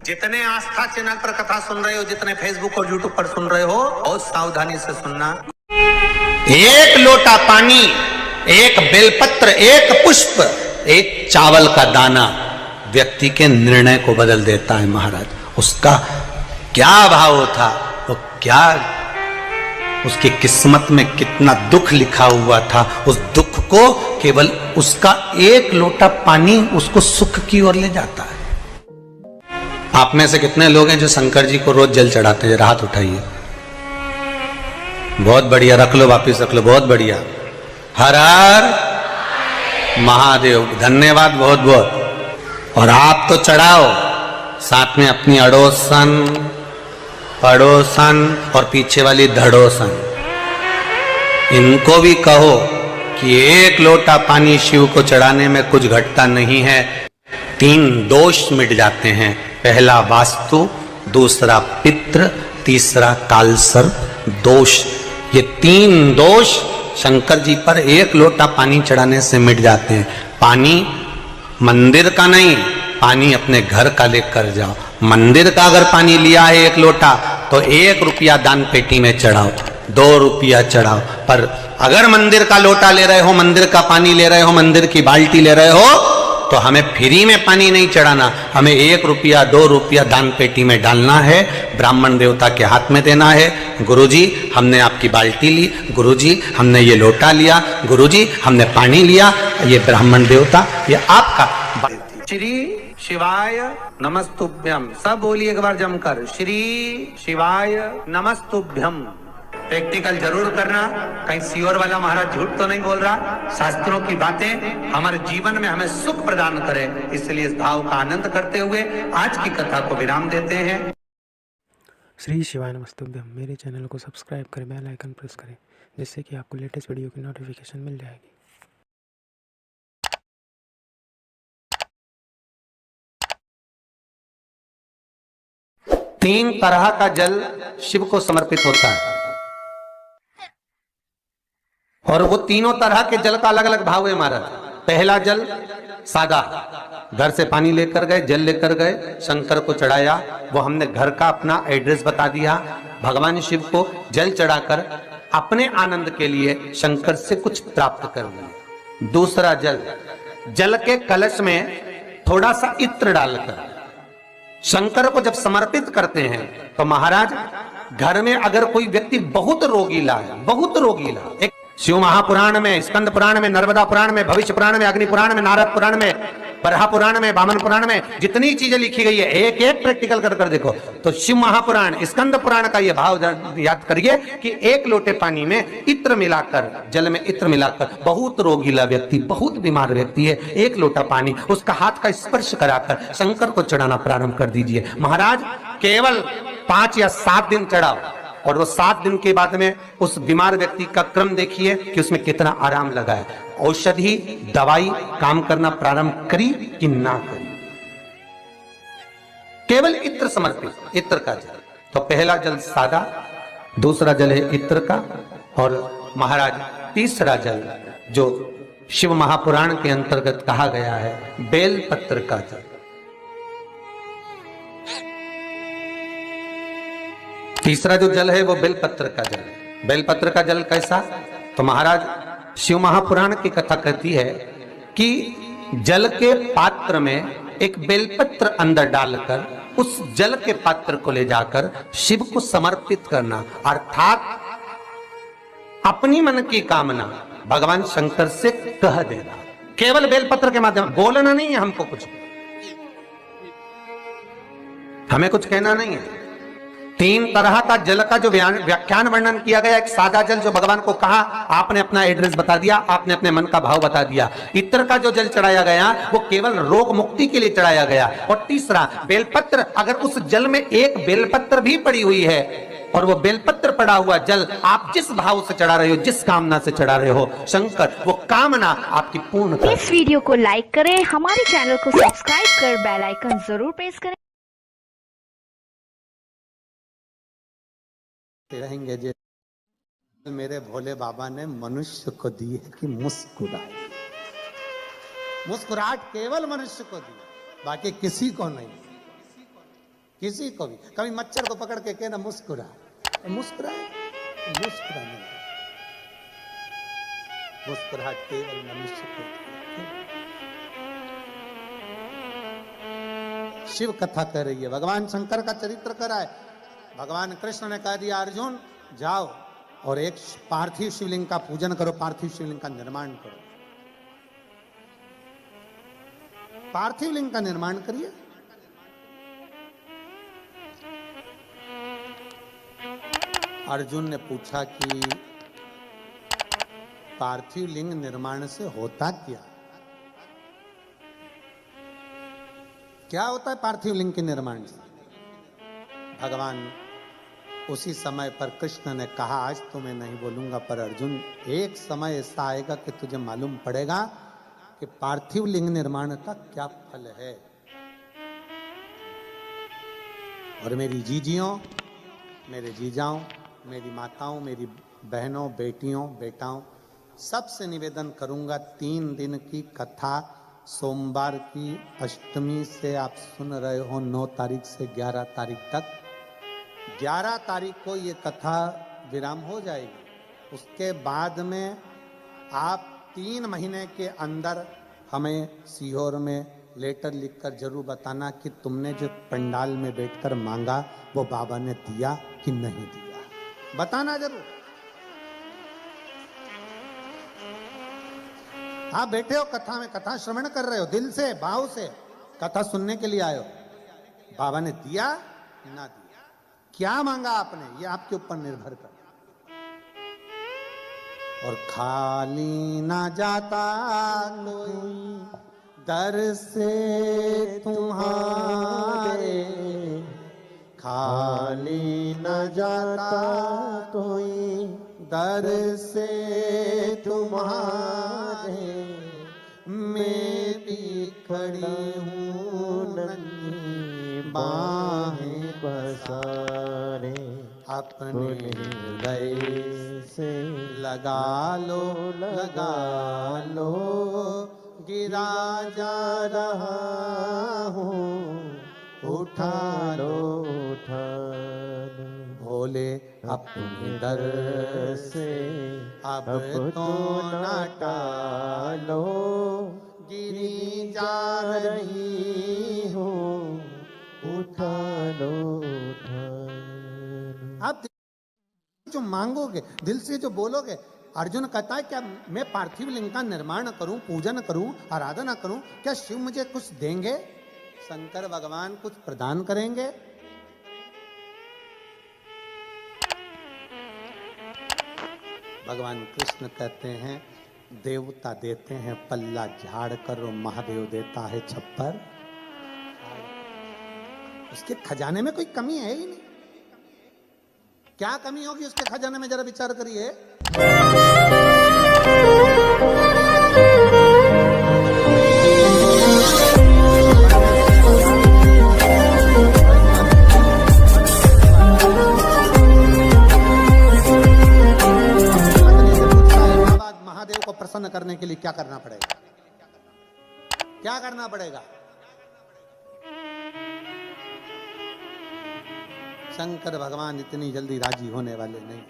जितने आस्था चैनल पर कथा सुन रहे हो, जितने फेसबुक और यूट्यूब पर सुन रहे हो, बहुत सावधानी से सुनना। एक लोटा पानी, एक बेलपत्र, एक पुष्प, एक चावल का दाना व्यक्ति के निर्णय को बदल देता है। महाराज, उसका क्या भाव था, वो क्या, उसकी किस्मत में कितना दुख लिखा हुआ था, उस दुख को केवल उसका एक लोटा पानी उसको सुख की ओर ले जाता है। आप में से कितने लोग हैं जो शंकर जी को रोज जल चढ़ाते हैं? हाथ उठाइए। बहुत बढ़िया, रख लो, वापिस रख लो, बहुत बढ़िया। हर हर महादेव, धन्यवाद बहुत बहुत। और आप तो चढ़ाओ, साथ में अपनी अड़ोसन, पड़ोसन और पीछे वाली धड़ोसन, इनको भी कहो कि एक लोटा पानी शिव को चढ़ाने में कुछ घटता नहीं है। 3 दोष मिट जाते हैं। पहला वास्तु, दूसरा पितृ, तीसरा कालसर दोष। ये 3 दोष शंकर जी पर एक लोटा पानी चढ़ाने से मिट जाते हैं। पानी मंदिर का नहीं, पानी अपने घर का लेकर जाओ। मंदिर का अगर पानी लिया है 1 लोटा, तो 1 रुपया दान पेटी में चढ़ाओ, 2 रुपया चढ़ाओ। पर अगर मंदिर का लोटा ले रहे हो, मंदिर का पानी ले रहे हो, मंदिर की बाल्टी ले रहे हो, तो हमें फ्री में पानी नहीं चढ़ाना, हमें 1 रुपया 2 रुपया दान पेटी में डालना है, ब्राह्मण देवता के हाथ में देना है। गुरुजी, हमने आपकी बाल्टी ली, गुरुजी हमने ये लोटा लिया, गुरुजी हमने पानी लिया, ये ब्राह्मण देवता, ये आपका। श्री शिवाय नमस्तुभ्यम, सब बोलिए एक बार जमकर, श्री शिवाय नमस्तुभ्यम। प्रैक्टिकल जरूर करना, कहीं सियोर वाला महाराज झूठ तो नहीं बोल रहा। शास्त्रों की बातें हमारे जीवन में हमें सुख प्रदान करें, इसलिए इस भाव का आनंद करते हुए आज की कथा को विराम देते हैं। श्री शिवाय नमस्तुभ्यम। मेरे चैनल को सब्सक्राइब करें, बेल आइकन प्रेस करें, जिससे कि आपको लेटेस्ट वीडियो की नोटिफिकेशन मिल जाएगी। 3 तरह का जल शिव को समर्पित होता है, और वो तीनों तरह के जल का अलग अलग भाव है महाराज। पहला जल सादा, घर से पानी लेकर गए, जल लेकर गए, शंकर को चढ़ाया, वो हमने घर का अपना एड्रेस बता दिया, भगवान शिव को जल चढ़ाकर अपने आनंद के लिए शंकर से कुछ प्राप्त कर लिया। दूसरा जल, जल के कलश में थोड़ा सा इत्र डालकर शंकर को जब समर्पित करते हैं, तो महाराज घर में अगर कोई व्यक्ति बहुत रोगीला है, बहुत रोगीला, एक शिव महापुराण में, स्कंद पुराण में, नर्मदा पुराण में, भविष्य पुराण में, अग्नि पुराण में, नारद पुराण में, बरहा पुराण में, वामन पुराण में, जितनी चीजें लिखी गई है, एक एक प्रैक्टिकल कर देखो, तो शिव महापुराण, स्कंद पुराण का यह भाव याद करिए कि 1 लोटे पानी में इत्र मिलाकर, जल में इत्र मिलाकर, बहुत रोगीला व्यक्ति, बहुत बीमार व्यक्ति है, 1 लोटा पानी उसका हाथ का स्पर्श कराकर शंकर को चढ़ाना प्रारंभ कर दीजिए। महाराज केवल 5 या 7 दिन चढ़ाओ, और वो 7 दिन के बाद में उस बीमार व्यक्ति का क्रम देखिए कि उसमें कितना आराम लगा है। औषधि दवाई काम करना प्रारंभ करी कि ना करी। केवल इत्र समर्पित, इत्र का जल। तो पहला जल सादा, दूसरा जल है इत्र का, और महाराज तीसरा जल जो शिव महापुराण के अंतर्गत कहा गया है, बेलपत्र का जल। तीसरा जो जल है वो बेलपत्र का जल। बेलपत्र का जल कैसा? तो महाराज शिव महापुराण की कथा कहती है कि जल के पात्र में एक बेलपत्र अंदर डालकर उस जल के पात्र को ले जाकर शिव को समर्पित करना, अर्थात अपनी मन की कामना भगवान शंकर से कह देना। केवल बेलपत्र के माध्यम, बोलना नहीं है हमको, कुछ हमें कुछ कहना नहीं है। 3 तरह का जल का जो व्याख्यान वर्णन किया गया, एक सादा जल जो भगवान को कहा, आपने अपना एड्रेस बता दिया, आपने अपने मन का भाव बता दिया। इत्र का जो जल चढ़ाया गया वो केवल रोग मुक्ति के लिए चढ़ाया गया। और तीसरा बेलपत्र, अगर उस जल में एक बेलपत्र भी पड़ी हुई है और वो बेलपत्र पड़ा हुआ जल आप जिस भाव से चढ़ा रहे हो, जिस कामना से चढ़ा रहे हो, शंकर वो कामना आपकी पूर्ण कर। इस वीडियो को लाइक करें, हमारे चैनल को सब्सक्राइब कर बेल आइकन जरूर प्रेस करें। रहेंगे जे मेरे भोले बाबा ने मनुष्य को दी है कि मुस्कुराए। मुस्कुराहट केवल मनुष्य को दी, बाकी किसी को नहीं। किसी को भी। कभी मच्छर को पकड़ के कहना मुस्कुरा, मुस्कुराए, मुस्कुराने लगा। मुस्कुराहट केवल मनुष्य को होती है। शिव कथा कर रही है, भगवान शंकर का चरित्र कर रहा है। भगवान कृष्ण ने कह दिया अर्जुन जाओ और एक पार्थिव शिवलिंग का पूजन करो, पार्थिव शिवलिंग का निर्माण करो। पार्थिव लिंग का निर्माण करिए। अर्जुन ने पूछा कि पार्थिव लिंग निर्माण से होता क्या? क्या होता है पार्थिव लिंग के निर्माण से? भगवान उसी समय पर कृष्ण ने कहा आज तो मैं नहीं बोलूंगा, पर अर्जुन एक समय ऐसा आएगा कि तुझे मालूम पड़ेगा कि पार्थिव लिंग निर्माण का क्या फल है। और मेरी जीजियों, मेरे जीजाओं, मेरी माताओं, मेरी बहनों, बेटियों, बेटाओं, सबसे निवेदन करूंगा 3 दिन की कथा सोमवार की अष्टमी से आप सुन रहे हो 9 तारीख से 11 तारीख तक। 11 तारीख को ये कथा विराम हो जाएगी। उसके बाद में आप 3 महीने के अंदर हमें सीहोर में लेटर लिखकर जरूर बताना कि तुमने जो पंडाल में बैठकर मांगा वो बाबा ने दिया कि नहीं दिया, बताना जरूर। आप बैठे हो कथा में, कथा श्रवण कर रहे हो, दिल से भाव से कथा सुनने के लिए आए हो। बाबा ने दिया ना दिया, क्या मांगा आपने, ये आपके ऊपर निर्भर कर। और खाली ना जाता कोई दर से तुम्हारे, खाली न जाता कोई दर से तुम्हारे, मैं भी खड़ी हूँ नन्ही बाहें पसारे, अपने हृदय से लगा लो, लगा लो, गिरा जा रहा हूँ, उठा लो, उठा लो, भोले अपने दर से अब तो न टालो, गिरी जा रही हूँ, उठा लो, उठा लो। आप जो मांगोगे, दिल से जो बोलोगे, अर्जुन कहता है क्या मैं पार्थिव लिंग का निर्माण करूं, पूजन करूं, आराधना करूं, क्या शिव मुझे कुछ देंगे? शंकर भगवान कुछ प्रदान करेंगे? भगवान कृष्ण कहते हैं देवता देते हैं पल्ला झाड़ कर, और महादेव देता है छप्पर। उसके खजाने में कोई कमी है ही नहीं। क्या कमी होगी उसके खजाने में, जरा विचार करिए। महादेव को प्रसन्न करने के लिए क्या करना पड़ेगा? क्या करना पड़ेगा? शंकर भगवान इतनी जल्दी राजी होने वाले नहीं,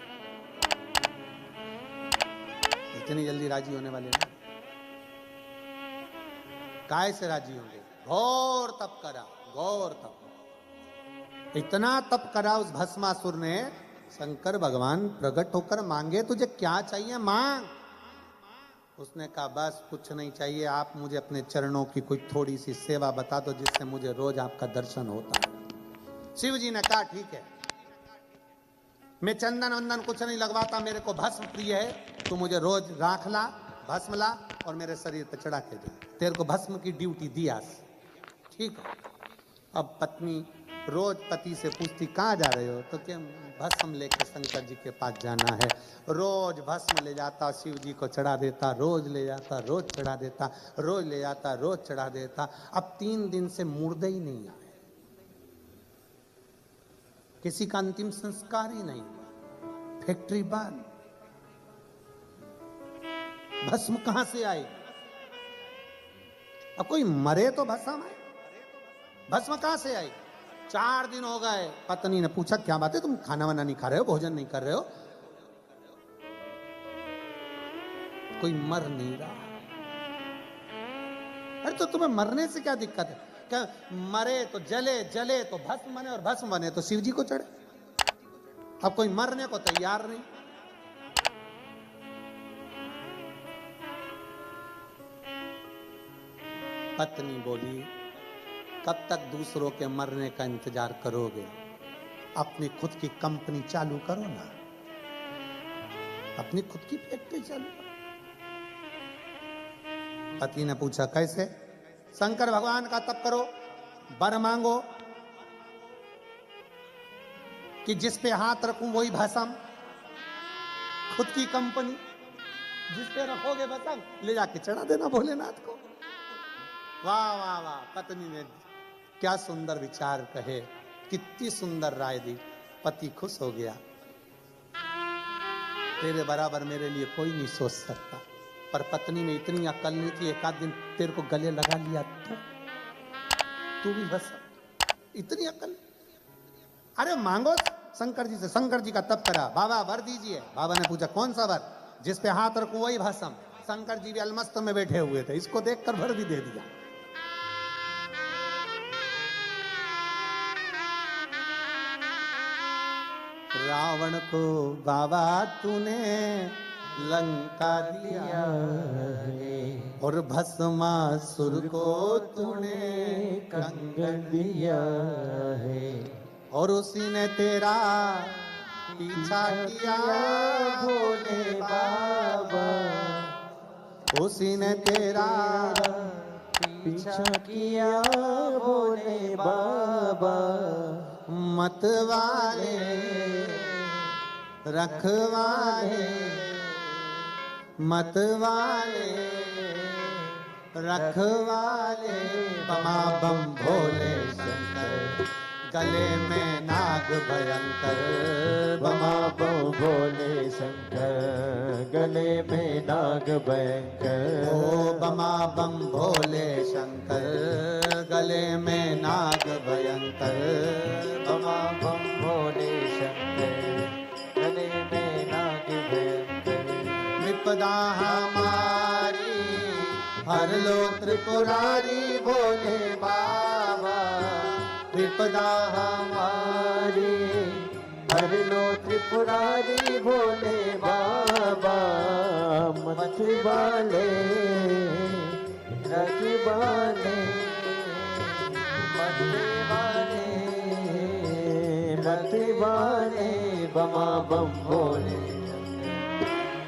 इतनी जल्दी राजी होने वाले नहीं। काय से राजी होंगे? घोर तप करा, घोर तप, इतना तप करा उस भस्मासुर ने। शंकर भगवान प्रकट होकर मांगे तुझे क्या चाहिए मांग। उसने कहा बस कुछ नहीं चाहिए, आप मुझे अपने चरणों की कोई थोड़ी सी सेवा बता दो जिससे मुझे रोज आपका दर्शन होता है। शिव जी ने कहा ठीक है, मैं चंदन वंदन कुछ नहीं लगवाता, मेरे को भस्म प्रिय है, तू मुझे रोज राख ला, भस्म ला और मेरे शरीर पे चढ़ा के दे, तेरे को भस्म की ड्यूटी दी आज, ठीक है। अब पत्नी रोज पति से पूछती कहाँ जा रहे हो, तो क्या भस्म लेके शंकर जी के पास जाना है। रोज भस्म ले जाता, शिव जी को चढ़ा देता, रोज ले जाता, रोज चढ़ा देता, रोज ले जाता, रोज चढ़ा देता। अब 3 दिन से मुर्दे ही नहीं आए, किसी का अंतिम संस्कार ही नहीं, फैक्ट्री बंद। भस्म कहां से आए? अब कोई मरे तो भस्म आए, भस्म कहां से आई? 4 दिन हो गए। पत्नी ने पूछा क्या बात है, तुम खाना वाना नहीं खा रहे हो, भोजन नहीं कर रहे हो? कोई मर नहीं रहा। अरे तो तुम्हें मरने से क्या दिक्कत है? क्या मरे तो जले, जले तो भस्म बने, और भस्म बने तो शिव जी को चढ़े। अब कोई मरने को तैयार नहीं। पत्नी बोली कब तक दूसरों के मरने का इंतजार करोगे? अपनी खुद की कंपनी चालू करो ना, अपनी खुद की फैक्ट्री चालू करो। पति ने पूछा कैसे? शंकर भगवान का तप करो, वर मांगो कि जिस पे हाथ रखूं वही भस्म, खुद की कंपनी जिस पे रखोगे भस्म ले जाके चढ़ा देना भोलेनाथ को। वाह वाह वाह, पत्नी ने क्या सुंदर विचार कहे, कितनी सुंदर राय दी। पति खुश हो गया। तेरे बराबर मेरे लिए कोई नहीं सोच सकता। पर पत्नी में इतनी अकल नहीं थी, एक आध दिन तेरे को गले लगा लिया तो तू भी बस, इतनी अकल। अरे मांगो शंकर जी से, शंकर जी का तप करा, बाबा वर दीजिए। बाबा ने पूछा कौन सा वर? जिस पे हाथ रखूं वही भस्म। शंकर जी भी अलमस्त में बैठे हुए थे, इसको देखकर वर भी दे दिया। रावण को बाबा तूने लंका दिया है, और भस्मासुर को तूने कंगन दिया है, और उसी ने तेरा पीछा किया भोले बाबा, उसी ने तेरा पीछा किया भोले बाबा। मतवाले रखवाले, मतवाले रखवाले, बमा बम भोले शंकर, गले में नाग भयंकर, बमा बम भोले शंकर, गले में नाग भयंकर। ओ बमा बम भोले शंकर, गले में नाग भयंकर, बमा बम भोले शंकर, गले में नाग भयंकर। विपदा हमारी हर लो त्रिपुरारी भोले बाबा, विपदा हमारी हर लो त्रिपुरारी भोले बाबा। मत वाले रखवाले, मत वाले बमा बम भोले,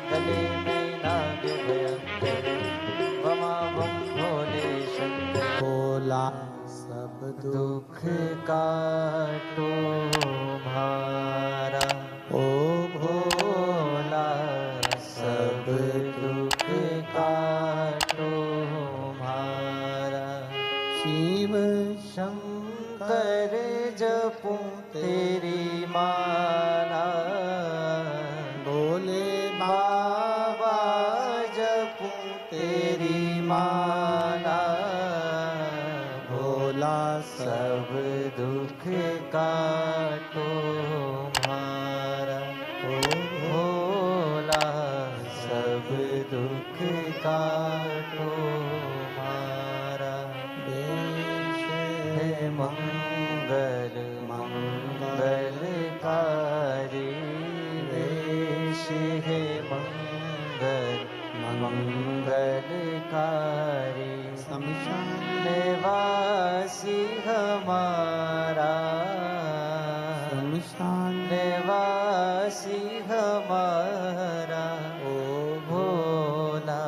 गले में नाग भयंकर, बमा बम भोले शंकर। भोला सब दुख काटो भारा, ओ भोला सब दुख काटो भारा। शिव शंकर जपूं तेरी माला, भोले बाबा जपूं तेरी माला। भोला सब दुख काटो मारा, ओ भोला सब दुख काटो मारा। है मंगल मंगलकारी, वेश है मंगल मंगलकारी। शमशान निवासी हमारा, शमशान निवासी हमारा। ओ भोला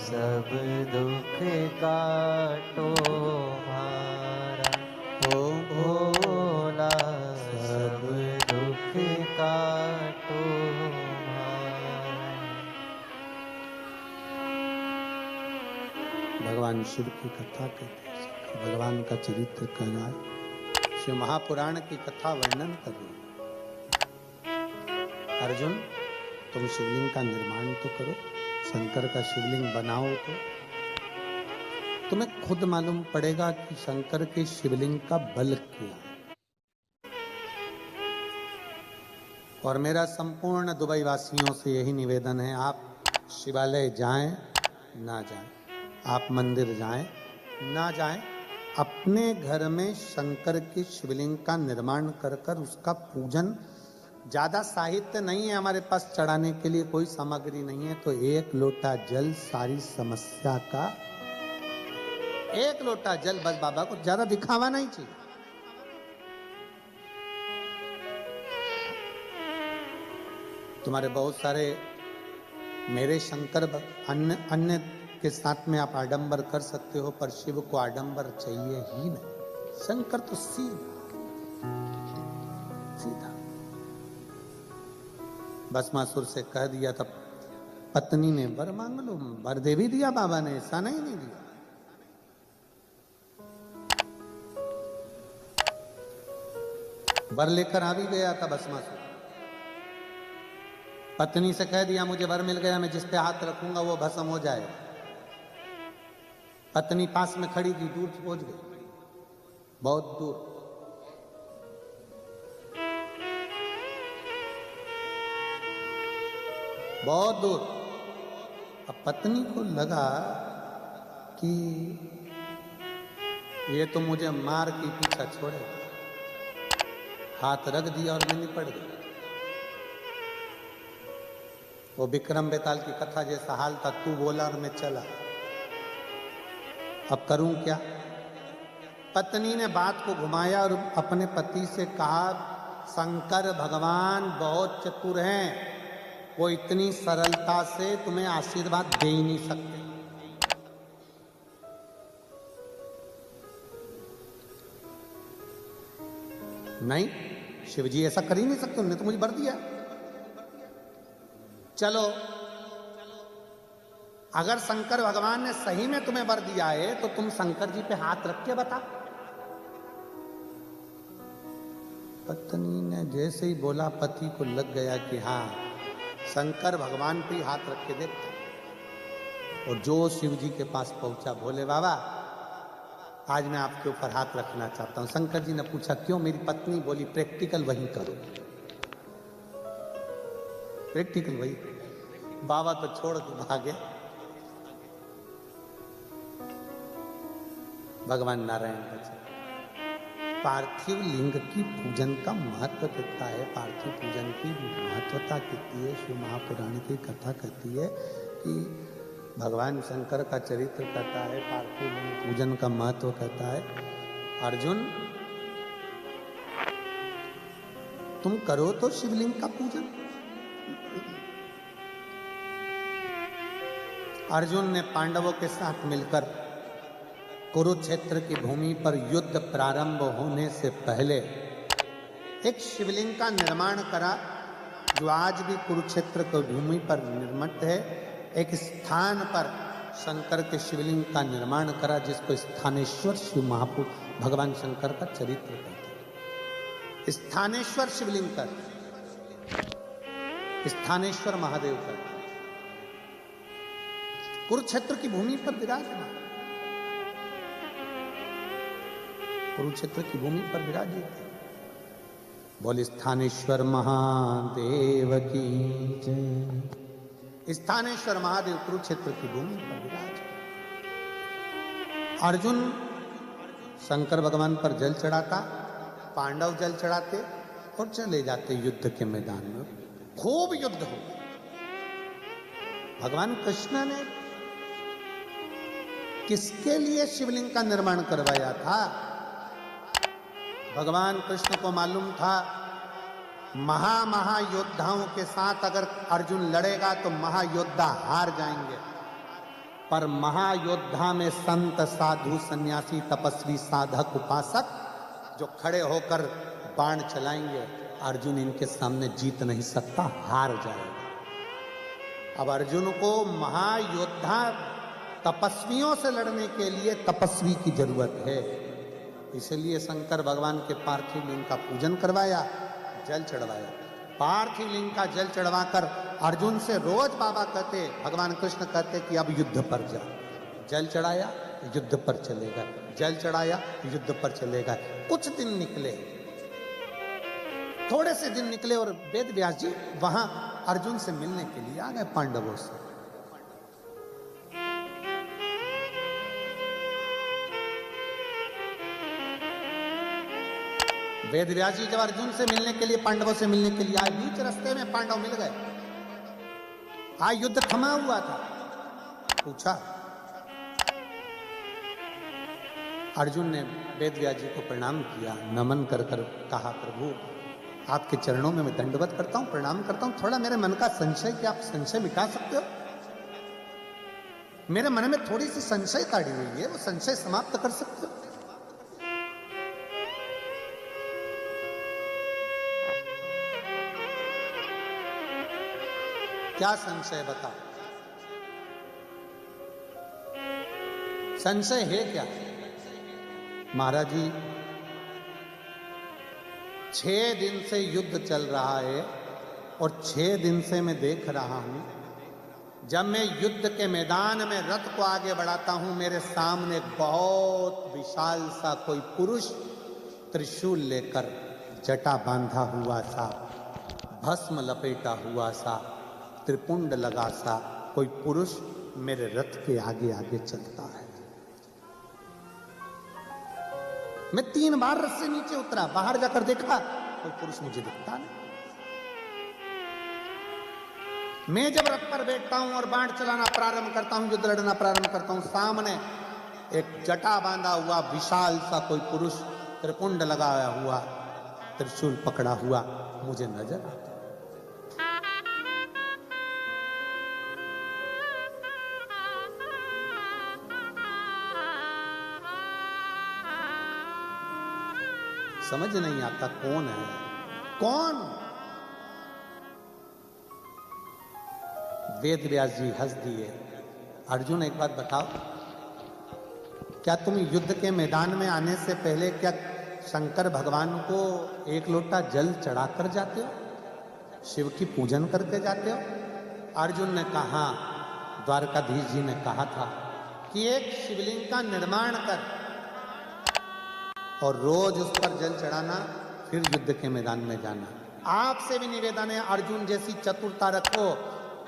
सब दुख काटो मारा, ओ भोला सब दुख काटो मारा। भगवान शिव की कथा कहते हैं, भगवान का चरित्र कहना है। शिव महापुराण की कथा वर्णन कर रही है। अर्जुन तुम शिवलिंग का निर्माण तो करो, शंकर का शिवलिंग बनाओ, तो तुम्हें खुद मालूम पड़ेगा कि शंकर के शिवलिंग का बल क्या है। और मेरा संपूर्ण दुबई वासियों से यही निवेदन है, आप शिवालय जाएं ना जाएं, आप मंदिर जाएं ना जाएं, अपने घर में शंकर की शिवलिंग का निर्माण कर कर उसका पूजन। ज़्यादा साहित्य नहीं है हमारे पास चढ़ाने के लिए, कोई सामग्री नहीं है, तो एक लोटा जल सारी समस्या का, एक लोटा जल बस। बाबा को ज़्यादा दिखावा नहीं चाहिए। तुम्हारे बहुत सारे मेरे शंकर अन्य के साथ में आप आडंबर कर सकते हो, पर शिव को आडंबर चाहिए ही नहीं। शंकर तो सीधा सीधा। भस्मासुर से कह दिया, तब पत्नी ने वर मांग लो, वर दे भी दिया बाबा ने, ऐसा नहीं दिया। वर लेकर आ भी गया था भस्मासुर। पत्नी से कह दिया, मुझे वर मिल गया, मैं जिस पे हाथ रखूंगा वो भस्म हो जाए। पत्नी पास में खड़ी थी, दूर पहुंच गई, बहुत दूर। बहुत दूर। अब पत्नी को लगा कि ये तो मुझे मार के पीछा छोड़े, हाथ रख दिया और मैं निपट गया। वो विक्रम बेताल की कथा जैसा हाल था, तू बोला और मैं चला, अब करूं क्या। पत्नी ने बात को घुमाया और अपने पति से कहा, शंकर भगवान बहुत चतुर हैं, वो इतनी सरलता से तुम्हें आशीर्वाद दे ही नहीं सकते। नहीं, शिव जी ऐसा कर ही नहीं सकते, उन्होंने तो मुझे वर दिया। चलो, अगर शंकर भगवान ने सही में तुम्हें वर दिया है तो तुम शंकर जी पे हाथ रख के बता। पत्नी ने जैसे ही बोला, पति को लग गया कि हाँ, शंकर भगवान पे हाथ रख के देखता। और जो शिव जी के पास पहुंचा, भोले बाबा आज मैं आपके ऊपर हाथ रखना चाहता हूं। शंकर जी ने पूछा, क्यों? मेरी पत्नी बोली, प्रैक्टिकल वही करो, प्रैक्टिकल वही। बाबा तो छोड़ के भागे। भगवान नारायण बचे। पार्थिव लिंग की पूजन का महत्व कितना है, पार्थिव पूजन की महत्वता कितनी है। शिव महापुराण की कथा कहती है कि भगवान शंकर का चरित्र कहता है, पार्थिव लिंग पूजन का महत्व कहता है। अर्जुन, तुम करो तो शिवलिंग का पूजन। अर्जुन ने पांडवों के साथ मिलकर कुरुक्षेत्र की भूमि पर युद्ध प्रारंभ होने से पहले एक शिवलिंग का निर्माण करा, जो आज भी कुरुक्षेत्र की भूमि पर निर्मित है। एक स्थान पर शंकर के शिवलिंग का निर्माण करा, जिसको स्थानेश्वर शिव महापुरुष भगवान शंकर का चरित्र कहते हैं। स्थानेश्वर शिवलिंग का, स्थानेश्वर महादेव का, कुरुक्षेत्र की भूमि पर विराजमान, कुरुक्षेत्र की भूमि पर विराजित। बोले स्थानेश्वर महादेव की जय। स्थानेश्वर महादेव कुरुक्षेत्र की भूमि पर विराज। अर्जुन शंकर भगवान पर जल चढ़ाता, पांडव जल चढ़ाते और चले जाते युद्ध के मैदान में। खूब युद्ध हो। भगवान कृष्ण ने किसके लिए शिवलिंग का निर्माण करवाया था? भगवान कृष्ण को मालूम था महायोद्धाओं के साथ अगर अर्जुन लड़ेगा तो महायोद्धा हार जाएंगे, पर महायोद्धा में संत, साधु, सन्यासी, तपस्वी, साधक, उपासक जो खड़े होकर बाण चलाएंगे, अर्जुन इनके सामने जीत नहीं सकता, हार जाएगा। अब अर्जुन को महायोद्धा तपस्वियों से लड़ने के लिए तपस्वी की जरूरत है। इसलिए शंकर भगवान के पार्थिव लिंग का पूजन करवाया, जल चढ़वाया। पार्थिव लिंग का जल चढ़वाकर अर्जुन से रोज बाबा कहते, भगवान कृष्ण कहते कि अब युद्ध पर जा। जल चढ़ाया, युद्ध पर चलेगा, जल चढ़ाया, युद्ध पर चलेगा। कुछ दिन निकले, थोड़े से दिन निकले और वेद व्यास जी वहां अर्जुन से मिलने के लिए आ गए पांडवों से। वेद व्यास जी जब अर्जुन से मिलने के लिए, पांडवों से मिलने के लिए आए, बीच रास्ते में पांडव मिल गए। आज युद्ध थमा हुआ था। पूछा, अर्जुन ने वेद व्यास जी को प्रणाम किया, नमन कर कर कहा, प्रभु आपके चरणों में मैं दंडवत करता हूं, प्रणाम करता हूं। थोड़ा मेरे मन का संशय, क्या आप संशय मिटा सकते हो? मेरे मन में थोड़ी सी संशय ताड़ी हुई है, वो संशय समाप्त कर सकते हो? क्या संशय बताओ? संशय है क्या? महाराज जी 6 दिन से युद्ध चल रहा है और 6 दिन से मैं देख रहा हूं, जब मैं युद्ध के मैदान में रथ को आगे बढ़ाता हूं, मेरे सामने बहुत विशाल सा कोई पुरुष त्रिशूल लेकर, जटा बांधा हुआ सा, भस्म लपेटा हुआ सा, त्रिपुंड लगा सा कोई पुरुष मेरे रथ के आगे आगे चलता है। मैं 3 बार रथ से नीचे उतरा, बाहर जाकर देखा, कोई पुरुष मुझे दिखता नहीं। मैं जब रथ पर बैठता हूं और बाण चलाना प्रारंभ करता हूं, युद्ध लड़ना प्रारंभ करता हूं, सामने एक जटा बांधा हुआ विशाल सा कोई पुरुष, त्रिपुंड लगाया हुआ, त्रिशूल पकड़ा हुआ मुझे नजर आता। समझ नहीं आता कौन है, कौन? वेद व्यास जी हंस दिए। अर्जुन एक बात बताओ, क्या तुम युद्ध के मैदान में आने से पहले क्या शंकर भगवान को 1 लोटा जल चढ़ाकर जाते हो? शिव की पूजन करके जाते हो? अर्जुन ने कहा, द्वारकाधीश जी ने कहा था कि एक शिवलिंग का निर्माण कर और रोज उस पर जल चढ़ाना, फिर युद्ध के मैदान में जाना। आपसे भी निवेदन है, अर्जुन जैसी चतुरता रखो,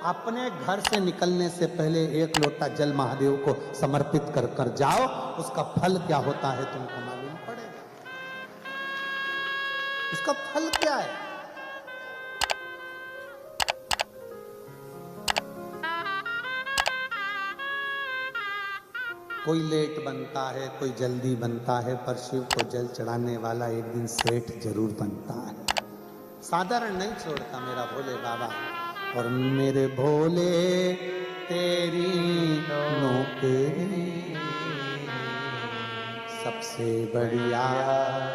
अपने घर से निकलने से पहले 1 लोटा जल महादेव को समर्पित कर कर जाओ, उसका फल क्या होता है तुमको मालूम पड़ेगा। उसका फल क्या है? कोई लेट बनता है, कोई जल्दी बनता है, पर शिव को जल चढ़ाने वाला एक दिन सेठ जरूर बनता है। साधारण नहीं छोड़ता मेरा भोले बाबा। और मेरे भोले तेरी नौकरी सबसे बढ़िया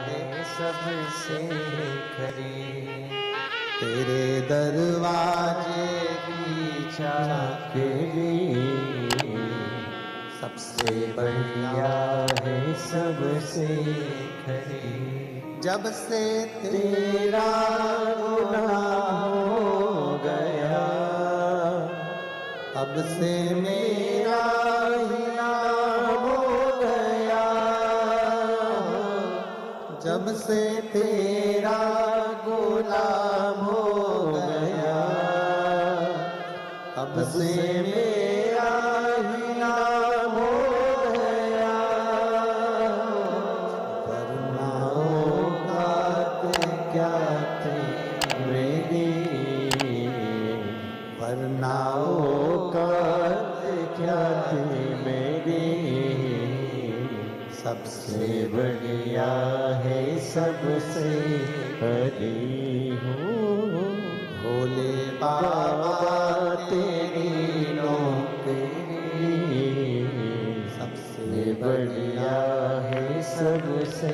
है, सबसे खरी, तेरे दरवाजे की चाकरी सबसे बढ़िया है, सबसे खरी। जब से तेरा गुनाह हो गया, तब से मेरा ही नाम हो गया। जब से तेरा गुलाम हो गया, तब से मेरा ही नाम हो गया। वरनाओं का क्या थे मेरी, वरनाओं का क्या थे मेरी, सबसे बढ़िया है, सबसे हरी हूँ। भोले बाबा तेरी नौकरी सबसे बढ़िया है, सबसे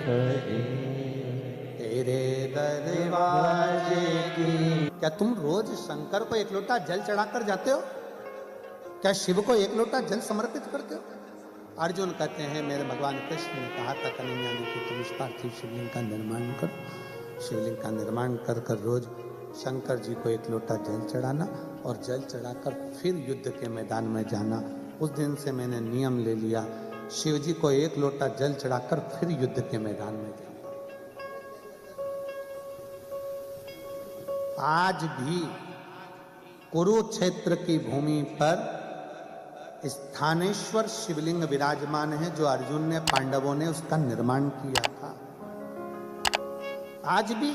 खरी, तेरे दरवाजे की। क्या तुम रोज शंकर को 1 लोटा जल चढ़ाकर जाते हो? क्या शिव को 1 लोटा जल समर्पित करते हो? अर्जुन कहते हैं, मेरे भगवान कृष्ण ने कहा था कन्हैया जी कि तुम इस पार्थिव शिवलिंग का निर्माण करो। शिवलिंग का निर्माण कर कर रोज शंकर जी को 1 लोटा जल चढ़ाना और जल चढ़ाकर फिर युद्ध के मैदान में जाना। उस दिन से मैंने नियम ले लिया, शिव जी को 1 लोटा जल चढ़ाकर फिर युद्ध के मैदान में जाना। आज भी कुरुक्षेत्र की भूमि पर स्थानेश्वर शिवलिंग विराजमान है, जो अर्जुन ने, पांडवों ने उसका निर्माण किया था। आज भी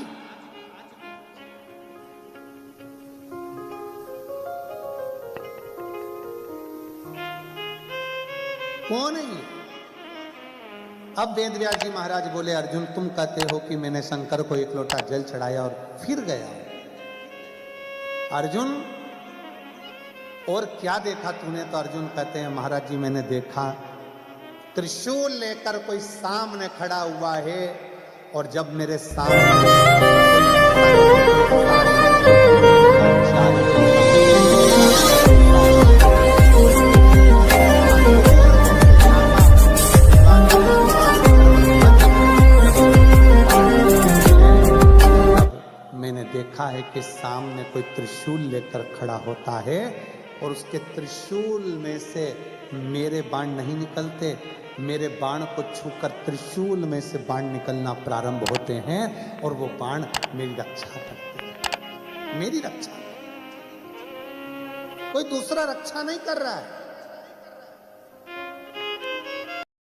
कौन है ये? अब वेदव्यास जी महाराज बोले, अर्जुन तुम कहते हो कि मैंने शंकर को एक लोटा जल चढ़ाया और फिर गया। अर्जुन और क्या देखा तूने? तो अर्जुन कहते हैं, महाराज जी मैंने देखा त्रिशूल लेकर कोई सामने खड़ा हुआ है, और जब मेरे सामने मैंने देखा है कि सामने कोई त्रिशूल लेकर खड़ा होता है, और उसके त्रिशूल में से मेरे बाण नहीं निकलते, मेरे बाण को छूकर त्रिशूल में से बाण निकलना प्रारंभ होते हैं, और वो बाण मेरी रक्षा करते हैं, मेरी रक्षा। कोई दूसरा रक्षा नहीं कर रहा है।